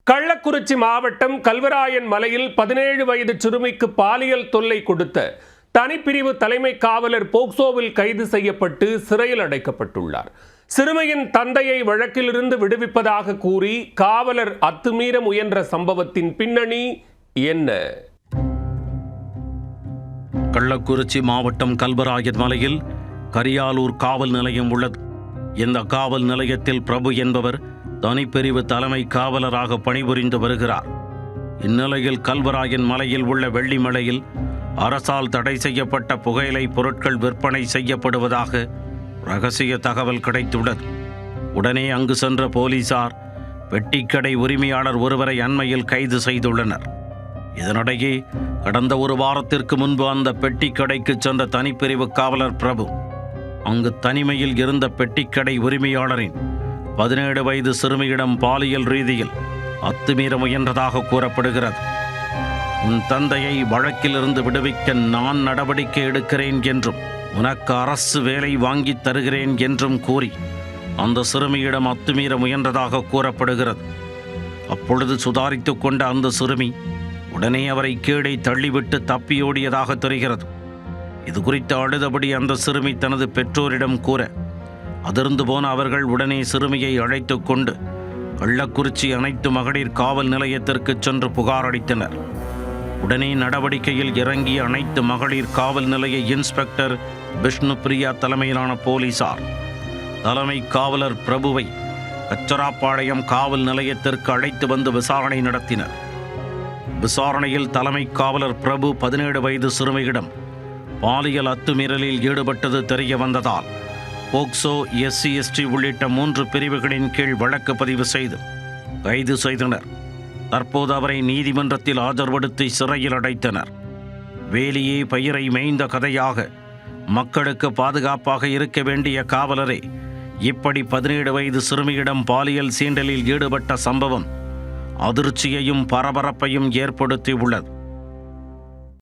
கள்ளக்குறிச்சி மாவட்டம் கல்வராயன் மலையில் 17 வயது சிறுமிக்கு பாலியல் தொல்லை கொடுத்த தனிப்பிரிவு தலைமை காவலர் போக்சோவில் கைது செய்யப்பட்டு சிறையில் அடைக்கப்பட்டுள்ளார். சிறுமியின் தந்தையை வழக்கிலிருந்து விடுவிப்பதாக கூறி காவலர் அத்துமீற முயன்ற சம்பவத்தின் பின்னணி என்ன? கள்ளக்குறிச்சி மாவட்டம் கல்வராயன் மலையில் கரியாலூர் காவல் நிலையம் உள்ளது. இந்த காவல் நிலையத்தில் பிரபு என்பவர் தனிப்பிரிவு தலைமை காவலராக பணிபுரிந்து வருகிறார். இந்நிலையில் கல்வராயன் மலையில் உள்ள வெள்ளிமலையில் அரசால் தடை செய்யப்பட்ட புகையிலை பொருட்கள் விற்பனை செய்யப்படுவதாக ரகசிய தகவல் கிடைத்துள்ளது. உடனே அங்கு சென்ற போலீசார் பெட்டிக்கடை உரிமையாளர் ஒருவரை அண்மையில் கைது செய்துள்ளனர். இதனிடையே கடந்த ஒரு வாரத்திற்கு முன்பு அந்த பெட்டிக்கடைக்கு சென்ற தனிப்பிரிவு காவலர் பிரபு அங்கு தனிமையில் இருந்த பெட்டிக்கடை உரிமையாளரின் 17 வயது சிறுமியிடம் பாலியல் ரீதியில் அத்துமீற முயன்றதாக கூறப்படுகிறது. உன் தந்தையை வழக்கிலிருந்து விடுவிக்க நான் நடவடிக்கை எடுக்கிறேன் என்றும் உனக்கு அரசு வேலை வாங்கி தருகிறேன் என்றும் கூறி அந்த சிறுமியிடம் அத்துமீற முயன்றதாக கூறப்படுகிறது. அப்பொழுது சுதாரித்து கொண்ட அந்த சிறுமி உடனே அவரை கீழே தள்ளிவிட்டு தப்பியோடியதாக தெரிகிறது. இது குறித்து அழுதபடி அந்த சிறுமி தனது பெற்றோரிடம் கூற அதிர்ந்து போன அவர்கள் உடனே சிறுமியை அழைத்து கொண்டு கள்ளக்குறிச்சி அனைத்து மகளிர் காவல் நிலையத்திற்கு சென்று புகார் அளித்தனர். உடனே நடவடிக்கையில் இறங்கிய அனைத்து மகளிர் காவல் நிலைய இன்ஸ்பெக்டர் விஷ்ணு பிரியா தலைமையிலான போலீசார் தலைமை காவலர் பிரபுவை கச்சராப்பாளையம் காவல் நிலையத்திற்கு அழைத்து வந்து விசாரணை நடத்தினர். விசாரணையில் தலைமை காவலர் பிரபு 17 வயது சிறுமியிடம் பாலியல் அத்துமீறலில் ஈடுபட்டது தெரிய வந்ததால் போக்சோ, SC/ST உள்ளிட்ட 3 பிரிவுகளின் கீழ் வழக்கு பதிவு செய்து கைது செய்தனர். தற்போது அவரை நீதிமன்றத்தில் ஆஜர்படுத்தி சிறையில் அடைத்தனர். வேலியே பயிரை மேய்ந்த கதையாக மக்களுக்கு பாதுகாப்பாக இருக்க வேண்டிய காவலரே இப்படி 17 வயது சிறுமியிடம் பாலியல் சீண்டலில் ஈடுபட்ட சம்பவம் அதிர்ச்சியையும் பரபரப்பையும் ஏற்படுத்தி உள்ளது.